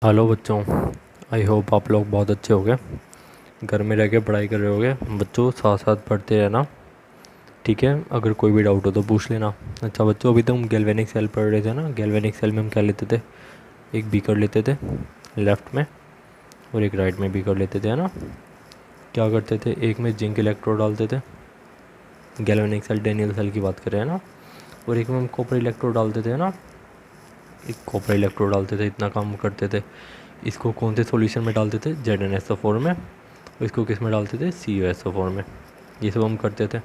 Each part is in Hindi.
हेलो बच्चों। आई होप आप लोग बहुत अच्छे होंगे। घर में रह के पढ़ाई कर रहे होगे। बच्चों साथ साथ पढ़ते रहना, ठीक है। अगर कोई भी डाउट हो तो पूछ लेना। अच्छा बच्चों, अभी तो हम गैल्वेनिक सेल पढ़ रहे थे ना। गैल्वेनिक सेल में हम क्या लेते थे? एक बीकर लेते थे लेफ़्ट में और एक राइट में बीकर लेते थे, है ना। क्या करते थे, एक में जिंक इलेक्ट्रोड डालते थे, गैल्वेनिक सेल डेनियल सेल की बात कर रहे हैं ना। और एक में हम कॉपर इलेक्ट्रोड डालते थे ना। एक कॉपर इलेक्ट्रोड डालते थे, इतना काम करते थे। इसको कौन से सॉल्यूशन में डालते थे? ZnSO4 में। और इसको किस में डालते थे? CuSO4 में। ये सब हम करते थे,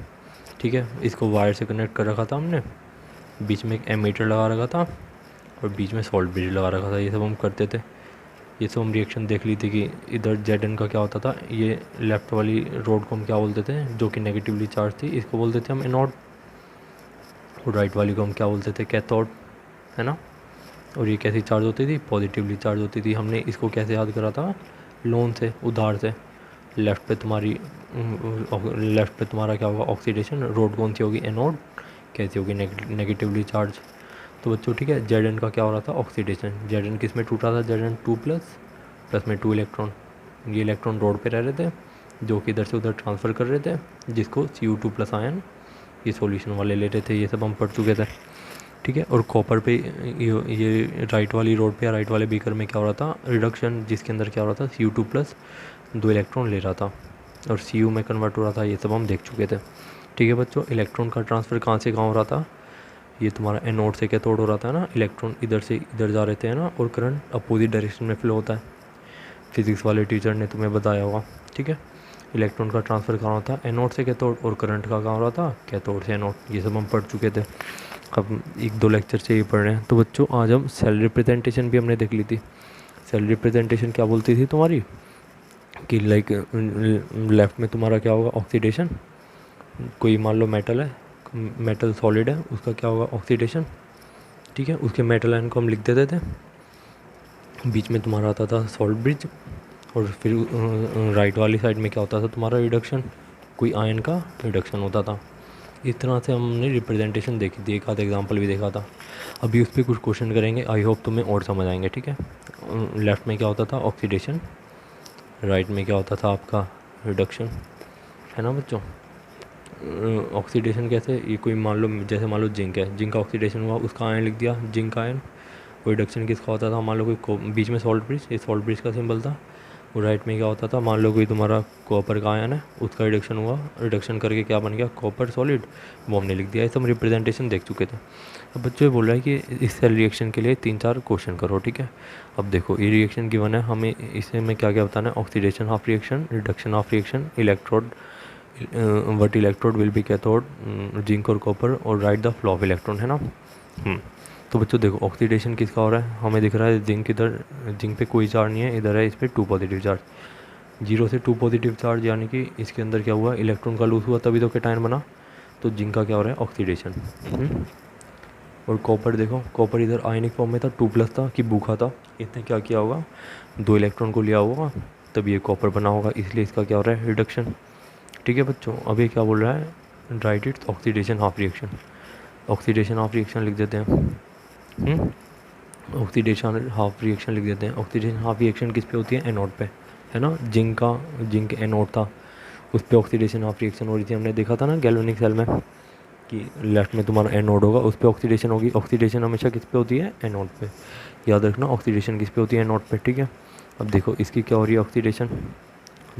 ठीक है। इसको वायर से कनेक्ट कर रखा था हमने, बीच में एक एमीटर लगा रखा था और बीच में सॉल्ट ब्रिज लगा रखा था। ये सब हम करते थे। ये सब हम रिएक्शन देख ली थी कि इधर Zn का क्या होता था। ये लेफ़्ट वाली रोड को हम क्या बोलते थे, जो कि नेगेटिवली चार्ज थी, इसको बोलते थे हम एनोड। और राइट वाली को हम क्या बोलते थे? कैथोड, है ना। और ये कैसी चार्ज होती थी? पॉजिटिवली चार्ज होती थी। हमने इसको कैसे याद करा था? लोन से, उधार से। लेफ़्ट पे तुम्हारी लेफ़्ट पे तुम्हारा क्या होगा? ऑक्सीडेशन। रोड कौन सी होगी? एनोड। कैसी होगी? Negatively charge. तो बच्चों ठीक है, Zn का क्या हो रहा था? ऑक्सीडेशन। Zn किस में टूट रहा था? Zn 2 प्लस, प्लस में 2 इलेक्ट्रॉन। ये इलेक्ट्रॉन रोड पे रह रहे थे, जो कि इधर से उधर ट्रांसफ़र कर रहे थे, जिसको Cu2 प्लस आयन ये सॉल्यूशन वाले ले रहे थे। ये सब हम पढ़ चुके थे, ठीक है। और कॉपर पे ये राइट वाली रोड पे या राइट वाले बीकर में क्या हो रहा था? रिडक्शन, जिसके अंदर क्या हो रहा था? Cu2 प्लस 2 इलेक्ट्रॉन ले रहा था और Cu में कन्वर्ट हो रहा था। ये सब हम देख चुके थे, ठीक है बच्चों। इलेक्ट्रॉन का ट्रांसफ़र कहाँ से कहाँ हो रहा था? ये तुम्हारा एनोड से कैथोड हो रहा था ना। इलेक्ट्रॉन इधर से इधर जा रहे थे, है ना। और करंट अपोजिट डायरेक्शन में फ्लो होता है। फिज़िक्स वाले टीचर ने तुम्हें बताया होगा, ठीक है। इलेक्ट्रॉन का ट्रांसफ़र कहाँ होता है? एनोड से कैथोड। और करंट का कहाँ हो रहा था? कैथोड से एनोड। ये सब हम पढ़ चुके थे। अब एक दो लेक्चर से ये पढ़ रहे हैं। तो बच्चों आज हम सेल रिप्रेजेंटेशन भी हमने देख ली थी। सेल रिप्रेजेंटेशन क्या बोलती थी तुम्हारी कि लाइक लेफ़्ट में तुम्हारा क्या होगा? ऑक्सीडेशन। कोई मान लो मेटल है, मेटल सॉलिड है, उसका क्या होगा? ऑक्सीडेशन, ठीक है। उसके मेटल आयन को हम लिख देते थे। बीच में तुम्हारा आता था सॉल्ट ब्रिज। और फिर राइट वाली साइड में क्या होता था तुम्हारा? रिडक्शन। कोई आयन का रिडक्शन होता था। इस तरह से हमने रिप्रेजेंटेशन देखी थी। एक आध एग्जांपल भी देखा था। अभी उस पर कुछ क्वेश्चन करेंगे, आई होप तुम्हें और समझ आएंगे, ठीक है। लेफ़्ट में क्या होता था? ऑक्सीडेशन। राइट में क्या होता था आपका? रिडक्शन, है ना बच्चों। ऑक्सीडेशन कैसे? ये कोई मान लो, जैसे मान लो जिंक है, जिंक का ऑक्सीडेशन हुआ, उसका आयन लिख दिया, जिंक आयन। कोई रिडक्शन किसका होता था? मान लो कोई बीच में सॉल्ट ब्रिज, ये सॉल्ट ब्रिज का सिंबल था। और राइट में क्या होता था? मान लो कोई तुम्हारा कॉपर का आयन है, उसका रिडक्शन हुआ, रिडक्शन करके क्या बन गया? कॉपर सॉलिड, वो हमने लिख दिया। ये सब रिप्रेजेंटेशन देख चुके थे। अब बच्चों ये बोल रहा है कि इस सेल रिएक्शन के लिए 3-4 क्वेश्चन करो, ठीक है। अब देखो ये रिएक्शन गिवन है हमें, इसे में क्या क्या बताना है? Oxidation half reaction, reduction half reaction, electrode what electrode will be cathode, zinc और कॉपर, और right the flow of electron, है ना। तो बच्चों देखो ऑक्सीडेशन किसका हो रहा है? हमें दिख रहा है जिंक, इधर जिंक पे कोई चार्ज नहीं है, इधर है इस पर 2 पॉजिटिव चार्ज। 0 से 2 पॉजिटिव चार्ज, यानी कि इसके अंदर क्या हुआ? इलेक्ट्रॉन का लूज हुआ, तभी तो कैटायन बना। तो जिंक का क्या हो रहा है? ऑक्सीडेशन। और कॉपर देखो, कॉपर इधर आयनिक फॉर्म में था, 2 प्लस था कि भूखा था, इसने क्या किया होगा? 2 इलेक्ट्रॉन को लिया होगा, तब ये कॉपर बना होगा, इसलिए इसका क्या हो रहा है? रिडक्शन, ठीक है बच्चों। अभी क्या बोल रहा है? Right its oxidation half reaction. Oxidation half reaction लिख देते हैं। ऑक्सीडेशन हाफ रिएक्शन लिख देते हैं। ऑक्सीडेशन हाफ रिएक्शन किस पे होती है? एनोड पे, है ना। जिंक एनोड था, उस पर ऑक्सीडेशन हाफ रिएक्शन हो रही थी। हमने देखा था ना गैल्वेनिक सेल में कि लेफ्ट में तुम्हारा एनोड होगा, उस पर ऑक्सीडेशन होगी। ऑक्सीडेशन हमेशा किस पे होती है? एनोड पे। याद रखना ऑक्सीडेशन किस पे होती है? एनोड पे, ठीक है। अब देखो इसकी क्या हो रही है? ऑक्सीडेशन।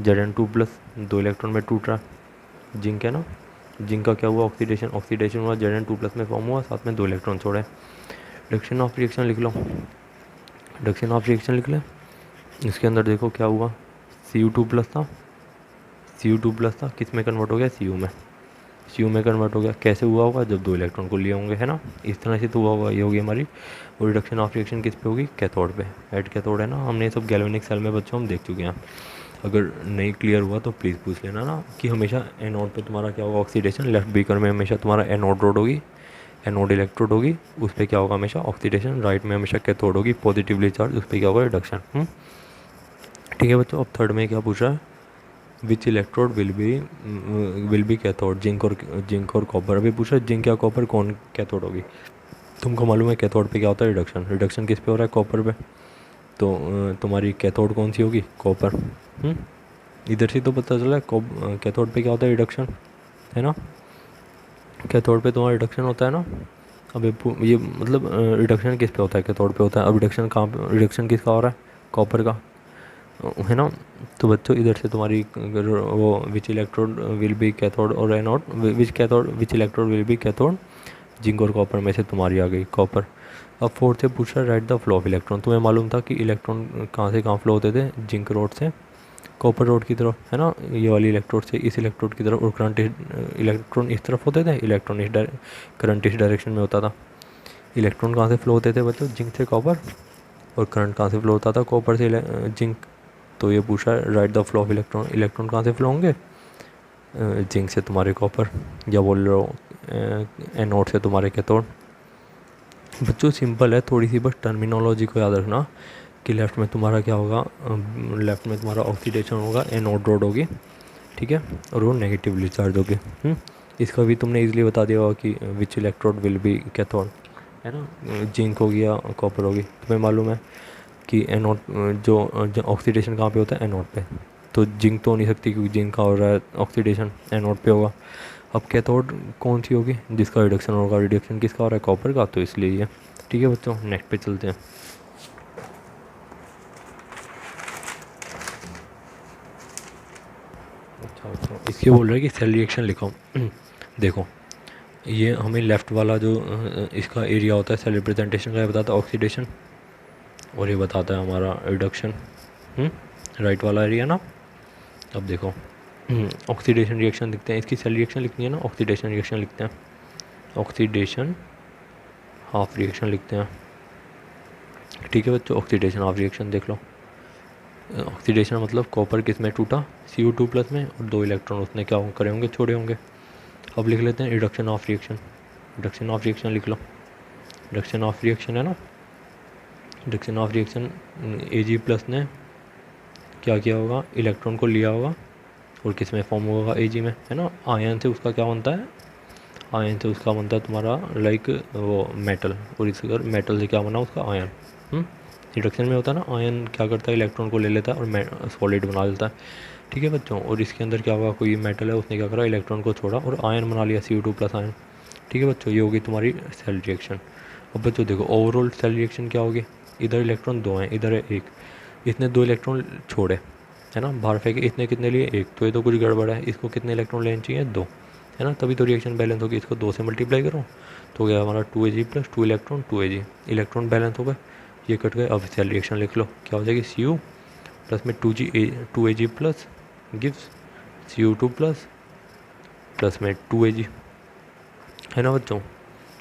Zn2 प्लस 2 इलेक्ट्रॉन में टूट रहा है, जिंक है ना। जिंक का क्या हुआ? ऑक्सीडेशन। ऑक्सीडेशन हुआ, Zn2 प्लस में फॉर्म हुआ, साथ में 2 इलेक्ट्रॉन छोड़े। रिडक्शन ऑफ रिएक्शन लिख लो, रिडक्शन ऑफ रिएक्शन लिख ले। इसके अंदर देखो क्या हुआ? Cu2 प्लस था, Cu2 प्लस था, किस में कन्वर्ट हो गया? Cu में। Cu में कन्वर्ट हो गया। कैसे हुआ होगा? जब 2 इलेक्ट्रॉन को लिए होंगे, है ना। इस तरह से तो हुआ होगा। ये होगी हमारी। और रिडक्शन ऑफ रिएक्शन किस पे होगी? कैथोड पे। एट कैथोड है ना। हमने ये सब गैल्वेनिक सेल में बच्चों हम देख चुके हैं। अगर नहीं क्लियर हुआ तो प्लीज़ पूछ लेना ना, कि हमेशा एनोड पे तुम्हारा क्या होगा? ऑक्सीडेशन। लेफ्ट बीकर में हमेशा तुम्हारा एनोड रोड होगी, एनोड इलेक्ट्रोड होगी, उस पर क्या होगा? हमेशा ऑक्सीडेशन। राइट में हमेशा कैथोड होगी, पॉजिटिवली चार्ज, उस पर क्या होगा? रिडक्शन। ठीक है बच्चों। अब थर्ड में क्या पूछ रहा है? Which electrode will be cathode, zinc और कॉपर। अभी पूछ रहा है जिंक या कॉपर कौन कैथोड होगी। तुमको मालूम है कैथोड पे क्या होता है? रिडक्शन। रिडक्शन किस पे हो रहा है? कॉपर पे। तो तुम्हारी कैथोड कौन सी होगी, कॉपर। इधर से तो पता चला कैथोड पे क्या होता है, रिडक्शन, है ना। कैथोड पे तुम्हारा रिडक्शन होता है ना। अब ये मतलब रिडक्शन किस पे होता है, कैथोड पे होता है। अब रिडक्शन कहाँ पे, रिडक्शन किसका हो रहा है, कॉपर का, है ना। तो बच्चों इधर से तुम्हारी वो विच इलेक्ट्रोड विल बी कैथोड और anode, which electrode will be cathode, zinc और कॉपर में से तुम्हारी आ गई कॉपर। अब फोर्थ से पूछ रहा है right the flow of electron. तुम्हें मालूम था कि इलेक्ट्रॉन कहाँ से कहाँ फ्लो होते थे, जिंक रोड से कॉपर रोड की तरफ, है ना। ये वाली इलेक्ट्रोड से इस इलेक्ट्रोड की तरफ, और करंट इलेक्ट्रॉन इस तरफ होते थे, इलेक्ट्रॉन इस करंट इस डायरेक्शन में होता था। इलेक्ट्रॉन कहाँ से फ्लो होते थे बच्चों, जिंक से कॉपर, और करंट कहाँ से फ्लो होता था, कॉपर से जिंक। तो ये पूछा है right the flow of electron, electron कहाँ से फ्लो होंगे, जिंक से तुम्हारे कॉपर, या बोल रहे हो एनोड से तुम्हारे कैथोड। बच्चों सिंपल है, थोड़ी सी बस टर्मिनोलॉजी को याद रखना कि लेफ़्ट में तुम्हारा क्या होगा, लेफ़्ट में तुम्हारा ऑक्सीडेशन होगा, एनोड रोड होगी, ठीक है, और वो नेगेटिवली चार्ज होगी। इसका भी तुमने इजीली बता दिया होगा कि विच इलेक्ट्रोड विल बी कैथोड, है ना। जिंक होगी या कॉपर होगी। तुम्हें मालूम है कि एनोड जो ऑक्सीडेशन कहाँ पे होता है, एनोड पे। तो जिंक तो हो नहीं सकती क्योंकि जिंक का हो रहा है ऑक्सीडेशन, एनोड पे होगा। अब कैथोड कौन सी होगी, जिसका रिडक्शन होगा, रिडक्शन किसका हो रहा है, कॉपर का, तो इसलिए ये। ठीक है बच्चों, नेक्स्ट पे चलते हैं। अच्छा, इसके बोल रहे हैं कि सेल रिएक्शन लिखो। देखो ये हमें लेफ़्ट वाला जो इसका एरिया होता है सेल रिप्रेजेंटेशन का, ये बताता है ऑक्सीडेशन, और ये बताता है हमारा रिडक्शन, राइट वाला एरिया ना। अब देखो ऑक्सीडेशन रिएक्शन लिखते हैं, इसकी सेल रिएक्शन लिखनी है ना, ऑक्सीडेशन रिएक्शन लिखते हैं, ऑक्सीडेशन हाफ रिएक्शन लिखते हैं। ठीक है बच्चों, ऑक्सीडेशन हाफ रिएक्शन देख लो। ऑक्सीडेशन मतलब कॉपर किस में टूटा, CO2 प्लस में, और 2 इलेक्ट्रॉन उसने क्या करे होंगे, छोड़े होंगे। अब लिख लेते हैं reduction of reaction, reduction of reaction लिख लो। रिडक्शन ऑफ रिएक्शन है ना, reduction of reaction Ag plus ने क्या किया होगा, इलेक्ट्रॉन को लिया होगा, और किस में फॉर्म होगा, Ag में, है ना। आयन से उसका क्या बनता है, आयन से उसका बनता है तुम्हारा लाइक वो मेटल, और इस अगर मेटल से क्या बना उसका आयन। रिडक्शन में होता है ना, आयन क्या करता है, इलेक्ट्रॉन को ले लेता है और सॉलिड बना लेता है। ठीक है बच्चों, और इसके अंदर क्या होगा, कोई मेटल है उसने क्या करा, इलेक्ट्रॉन को छोड़ा और आयन बना लिया, CO2 प्लस आयन। ठीक है बच्चों, ये होगी तुम्हारी सेल रिएक्शन। अब बच्चों देखो ओवरऑल सेल रिएक्शन क्या होगी, इधर इलेक्ट्रॉन 2 हैं, इधर है 1, इसने 2 इलेक्ट्रॉन छोड़े, है ना, बाहर फेंके, इसने कितने लिए 1, तो ये तो कुछ गड़बड़ है, इसको कितने इलेक्ट्रॉन लेने चाहिए 2, है ना, तभी तो रिएक्शन बैलेंस होगी। इसको 2 से मल्टीप्लाई करो तो गया हमारा 2Ag plus 2 electron 2Ag, electron balance हो गए, ये कट गए। अब सेल रिएक्शन लिख लो, क्या हो जाएगी, Cu प्लस में 2Ag plus gives CO2 plus में 2Ag, है ना बच्चों।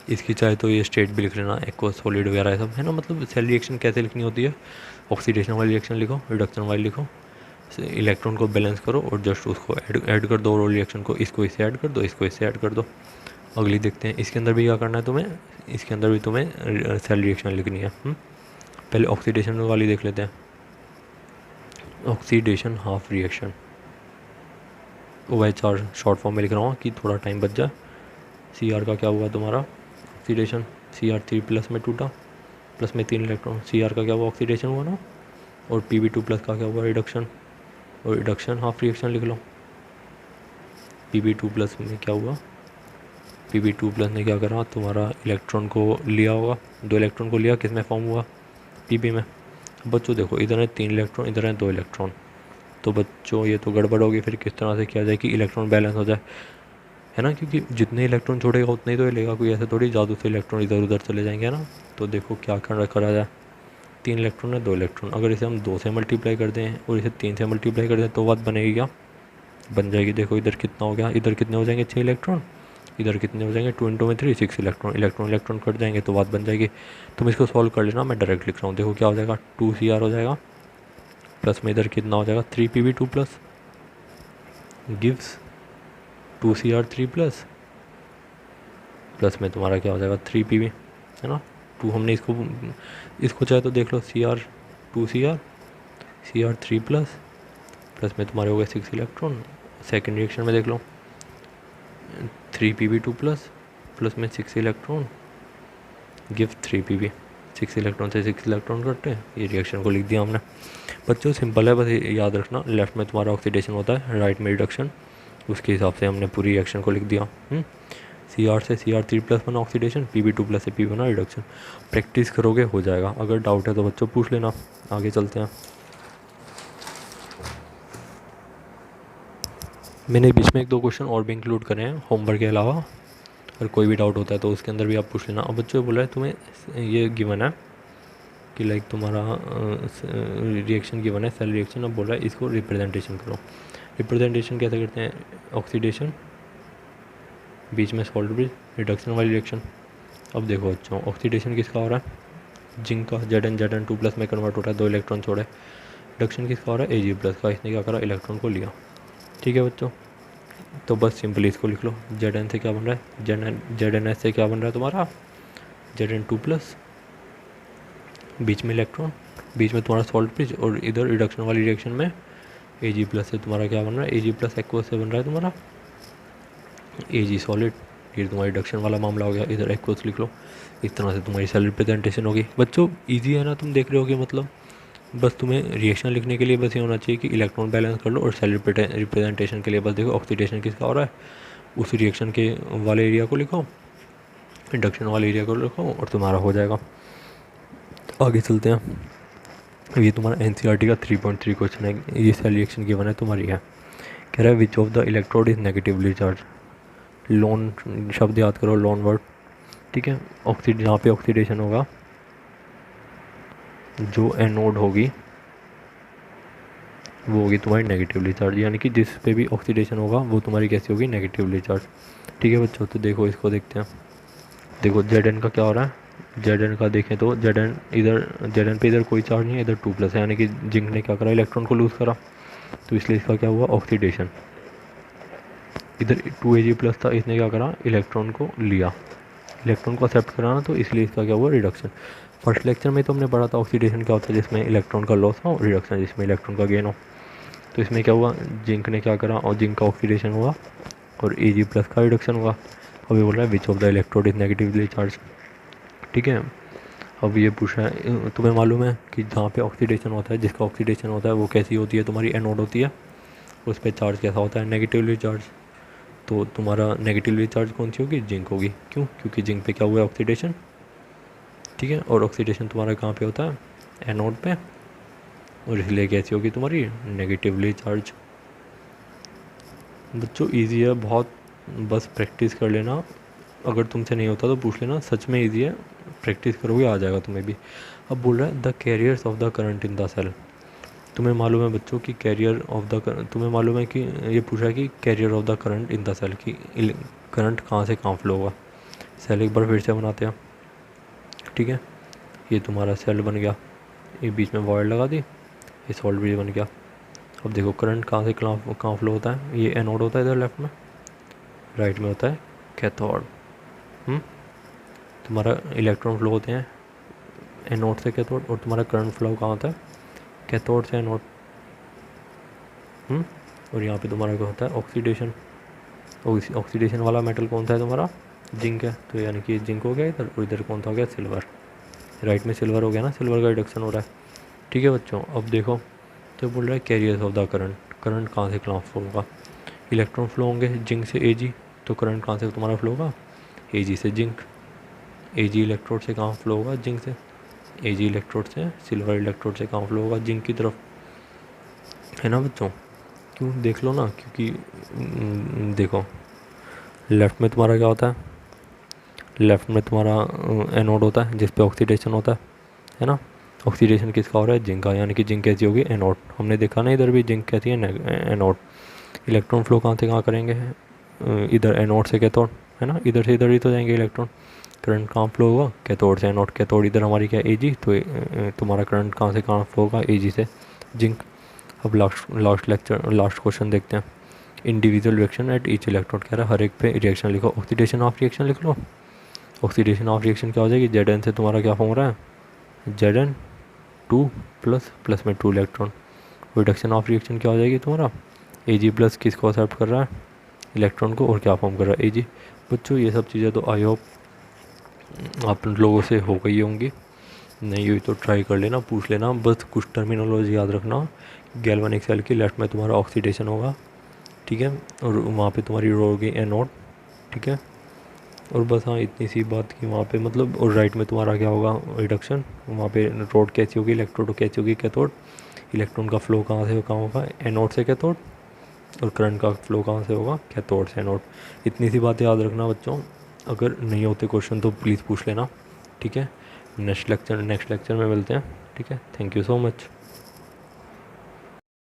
इसकी चाहे तो ये स्टेट भी लिख लेना, एक्वा सॉलिड वगैरह सब, है ना। मतलब सेल रिएक्शन कैसे लिखनी होती है, ऑक्सीडेशन वाली रिएक्शन लिखो, रिडक्शन वाली लिखो, इलेक्ट्रॉन को बैलेंस करो और जस्ट उसको ऐड कर दो, और रिएक्शन को इसको इससे ऐड कर दो, इसको इससे ऐड कर दो। अगली देखते हैं, इसके अंदर भी क्या करना है तुम्हें, इसके अंदर भी तुम्हें सेल रिएक्शन लिखनी है। पहले ऑक्सीडेशन वाली देख लेते हैं, oxidation half reaction, OH short form में लिख रहा हूँ कि थोड़ा टाइम बच जाए। Cr का क्या हुआ तुम्हारा ऑक्सीडेशन, Cr3 प्लस में टूटा, प्लस में 3 इलेक्ट्रॉन, Cr का क्या हुआ ऑक्सीडेशन हुआ ना, और Pb2 प्लस का क्या हुआ रिडक्शन, और रिडक्शन हाफ रिएक्शन लिख लो। Pb2 प्लस में क्या हुआ, Pb2 प्लस ने क्या करा, तुम्हारा इलेक्ट्रॉन को लिया होगा, 2 इलेक्ट्रॉन को लिया, किस में फॉर्म हुआ, Pb में। बच्चों देखो इधर है 3 इलेक्ट्रॉन, इधर है 2 इलेक्ट्रॉन, तो बच्चों ये तो गड़बड़ होगी। फिर किस तरह से किया जाए कि इलेक्ट्रॉन बैलेंस हो जाए, है ना, क्योंकि जितने इलेक्ट्रॉन छोड़ेगा उतने ही तो लेगा, कोई ऐसे थोड़ी जादू से इलेक्ट्रॉन इधर उधर चले जाएंगे, है ना। तो देखो क्या करा जाए, 3 इलेक्ट्रॉन है 2 इलेक्ट्रॉन, अगर इसे हम 2 से मल्टीप्लाई कर दें और इसे 3 से मल्टीप्लाई कर दें तो बात बनेगी क्या, बन जाएगी। देखो इधर कितना हो गया, इधर कितने हो जाएंगे 6 इलेक्ट्रॉन, इधर कितने हो जाएंगे 2 में 3 6 इलेक्ट्रॉन, इलेक्ट्रॉन कट जाएंगे तो बात बन जाएगी। तुम इसको सॉल्व कर लेना, मैं डायरेक्ट लिख रहा हूँ। देखो क्या हो जाएगा, 2Cr हो जाएगा, प्लस में इधर कितना हो जाएगा 3Pb2 plus gives 2Cr3 plus में तुम्हारा क्या हो जाएगा 3Pb, है ना। 2 हमने इसको चाहे तो देख लो, Cr3 प्लस में तुम्हारे हो गए 6 इलेक्ट्रॉन। सेकेंड रिएक्शन में देख लो 3Pb2 प्लस में 6 इलेक्ट्रॉन गिव 3Pb, 6 इलेक्ट्रॉन से 6 इलेक्ट्रॉन कटते हैं, ये रिएक्शन को लिख दिया हमने। बच्चों सिंपल है, बस याद रखना लेफ्ट में तुम्हारा ऑक्सीडेशन होता है, राइट में रिडक्शन, उसके हिसाब से हमने पूरी रिएक्शन को लिख दिया। Cr से Cr3+ बना ऑक्सीडेशन, Pb2+ से P बना रिडक्शन। प्रैक्टिस करोगे हो जाएगा, अगर डाउट है तो बच्चों पूछ लेना। आगे चलते हैं। मैंने बीच में 1-2 क्वेश्चन और भी इंक्लूड करे हैं होमवर्क के अलावा, अगर कोई भी डाउट होता है तो उसके अंदर भी आप पूछ लेना। अब बच्चों बोला है तुम्हें ये गिवन है कि लाइक तुम्हारा रिएक्शन गिवन है, सेल रिएक्शन। अब बोला है इसको रिप्रेजेंटेशन करो। रिप्रेजेंटेशन कैसे करते हैं? ऑक्सीडेशन, बीच में सॉल्ट ब्रिज, रिडक्शन वाली रिएक्शन। अब देखो बच्चों, ऑक्सीडेशन किसका हो रहा है? जिंक का, Zn2+ में कन्वर्ट हो रहा है, 2 इलेक्ट्रॉन छोड़े। रिडक्शन किसका हो रहा है? Ag+ का, इसने क्या करा? इलेक्ट्रॉन को लिया। ठीक है बच्चों, तो बस सिंपली इसको लिख लो। Zn से क्या बन रहा है? Zns से क्या बन रहा है तुम्हारा? Zn2+, बीच में इलेक्ट्रॉन, बीच में तुम्हारा सॉल्ट ब्रिज, और इधर रिडक्शन वाली रिएक्शन में Ag+ से तुम्हारा क्या बन रहा है? Ag+ एक्वस से बन रहा है तुम्हारा Ag सॉलिड। ये तुम्हारी रिडक्शन वाला मामला हो गया, इधर एक्वस लिख लो। इस तरह से तुम्हारी सेल रिप्रेजेंटेशन होगी। बच्चों इजी है ना, तुम देख रहे हो कि मतलब बस तुम्हें रिएक्शन लिखने के लिए बस ये होना चाहिए कि इलेक्ट्रॉन बैलेंस कर लो, और सेल रिप्रेजेंटेशन के लिए बस देखो ऑक्सीडेशन किसका हो रहा है, उस रिएक्शन के वाले एरिया को लिखो, इंडक्शन वाले एरिया को लिखो, और तुम्हारा हो जाएगा। आगे चलते हैं। ये तुम्हारा NCERT का 3.3 क्वेश्चन है, ये सेल रिएक्शन की वन है तुम्हारी है। कह रहा है which of the electrode is negatively charge. Loan शब्द याद करो, लोन वर्ड। ठीक है, जहाँ पे ऑक्सीडेशन होगा, जो एनोड होगी वो होगी तुम्हारी नेगेटिवली चार्ज, यानी कि जिस पे भी ऑक्सीडेशन होगा वो तुम्हारी कैसी होगी? Negatively charge. ठीक है बच्चों, तो देखो इसको देखते हैं। देखो Zn का क्या हो रहा है? Zn का देखें तो Zn पे इधर कोई चार्ज नहीं है, इधर 2+ है, यानी कि जिंक ने क्या करा? इलेक्ट्रॉन को लूज़ करा, तो इसलिए इसका क्या हुआ? ऑक्सीडेशन। इधर 2Ag+ था, इसने क्या करा? इलेक्ट्रॉन को लिया, इलेक्ट्रॉन को एक्सेप्ट कराना, तो इसलिए इसका क्या हुआ? रिडक्शन। फर्स्ट लेक्चर में तो हमने पढ़ा था ऑक्सीडेशन क्या होता है, जिसमें इलेक्ट्रॉन का लॉस हो, रिडक्शन जिसमें इलेक्ट्रॉन का गेन हो। तो इसमें क्या हुआ? जिंक ने क्या करा? और जिंक का ऑक्सीडेशन हुआ, और Ag+ का रिडक्शन हुआ। अब ये बोल रहा है which of the electrode is negatively charge. ठीक है, अब ये पूछा है तुम्हें मालूम है कि जहाँ पे ऑक्सीडेशन होता है, जिसका ऑक्सीडेशन होता है वो कैसी होती है? तुम्हारी एनोड होती है, उस पर चार्ज कैसा होता है? Negatively charge. तो तुम्हारा नेगेटिवली चार्ज कौन सी होगी? जिंक होगी। क्यों? क्योंकि जिंक पे क्या हुआ है? ऑक्सीडेशन। ठीक है, और ऑक्सीडेशन तुम्हारा कहाँ पे होता है? एनोड पे, और इसलिए कैसी होगी तुम्हारी? Negatively charge. बच्चों इजी है बहुत, बस प्रैक्टिस कर लेना। अगर तुमसे नहीं होता तो पूछ लेना, सच में इजी है, प्रैक्टिस करोगे आ जाएगा तुम्हें भी। अब बोल रहा है the carriers of the current in the cell. तुम्हें मालूम है बच्चों कि कैरियर ऑफ द, तुम्हें मालूम है कि ये पूछा है कि carrier of the current in the cell, की करंट कहाँ से कहाँ फ्लो होगा। सेल एक बार फिर से बनाते हैं। ठीक है, ये तुम्हारा सेल बन गया, ये बीच में वॉइड लगा दी, ये सॉल्ट भी बन गया। अब देखो करंट कहाँ से कहाँ फ्लो होता है? ये एनोड होता है इधर लेफ्ट में, राइट में होता है कैथोड। तुम्हारा इलेक्ट्रॉन फ्लो होते हैं एनोड से कैथोड, और तुम्हारा करंट फ्लो कहाँ होता है? कैथोड से एनोड। और यहाँ पे तुम्हारा क्या होता है? ऑक्सीडेशन। ऑक्सीडेशन वाला मेटल कौन सा है तुम्हारा? जिंक है, तो यानी कि जिंक हो गया इधर, और इधर कौन सा हो गया? सिल्वर। राइट में सिल्वर हो गया ना, सिल्वर का रिडक्शन हो रहा है। ठीक है बच्चों, अब देखो तो बोल रहा है carriers of the current, current कहाँ से कहाँ फ्लो होगा? इलेक्ट्रॉन फ्लो होंगे जिंक से Ag, तो करंट कहाँ से तुम्हारा फ्लो होगा? Ag से जिंक। Ag इलेक्ट्रोड से कहाँ फ्लो होगा? जिंक से। Ag इलेक्ट्रोड से सिल्वर इलेक्ट्रोड से कहाँ फ्लो होगा? जिंक की तरफ, है ना बच्चों? क्यों? देख लो ना, क्योंकि देखो लेफ़्ट में तुम्हारा क्या होता है? लेफ़्ट में तुम्हारा एनोड होता है जिस पे ऑक्सीडेशन होता है ना? ऑक्सीडेशन किसका हो रहा है? जिंक का, यानी कि जिंक कैसी होगी? एनोड। हमने देखा ना इधर भी जिंक कैसी है? एनोड। इलेक्ट्रॉन फ्लो कहाँ से कहाँ करेंगे? इधर एनोड से कैथोड, है ना? इधर से इधर ही तो जाएंगे इलेक्ट्रॉन। करंट कहाँ फ्लो होगा? कैथोड से एनोड। कैथोड इधर हमारी क्या? Ag, तो तुम्हारा करंट कहाँ से कहाँ फ्लो होगा? Ag से जिंक। अब लास्ट क्वेश्चन देखते हैं। Individual reaction at each electron. कह रहा है हर एक पे रिएक्शन लिखो। ऑक्सीडेशन ऑफ रिएक्शन लिख लो। ऑक्सीडेशन ऑफ रिएक्शन क्या हो जाएगी? Zn से तुम्हारा क्या फॉर्म हो रहा है? Zn2+ प्लस में 2 इलेक्ट्रॉन। रिडक्शन ऑफ रिएक्शन क्या हो जाएगी तुम्हारा? Ag+ किसको एक्सेप्ट कर रहा है? इलेक्ट्रॉन को, और क्या फॉर्म कर रहा है? Ag। बच्चों ये सब चीज़ें तो आई होप आप लोगों से हो गई होंगी। नहीं हुई तो ट्राई कर लेना, पूछ लेना, बस कुछ टर्मिनोलॉजी याद रखना। गैल्वेनिक सेल की लेफ्ट में तुम्हारा ऑक्सीडेशन होगा, ठीक है, और वहाँ पे तुम्हारी रो होगी एनोड, ठीक है। और बस हाँ इतनी सी बात की वहाँ पे मतलब, और राइट में तुम्हारा क्या होगा, रिडक्शन। वहाँ पे रोड कैसी होगी, इलेक्ट्रोड कैसी होगी, कैथोड। इलेक्ट्रॉन का फ्लो कहाँ से कहाँ होगा, एनोड से कैथोड। और करंट का फ्लो कहाँ से होगा, कैथोड से एनोड। इतनी सी बातें याद रखना बच्चों। अगर नहीं होते क्वेश्चन तो प्लीज़ पूछ लेना, ठीक है। नेक्स्ट लेक्चर में मिलते हैं, ठीक है। Thank you so much.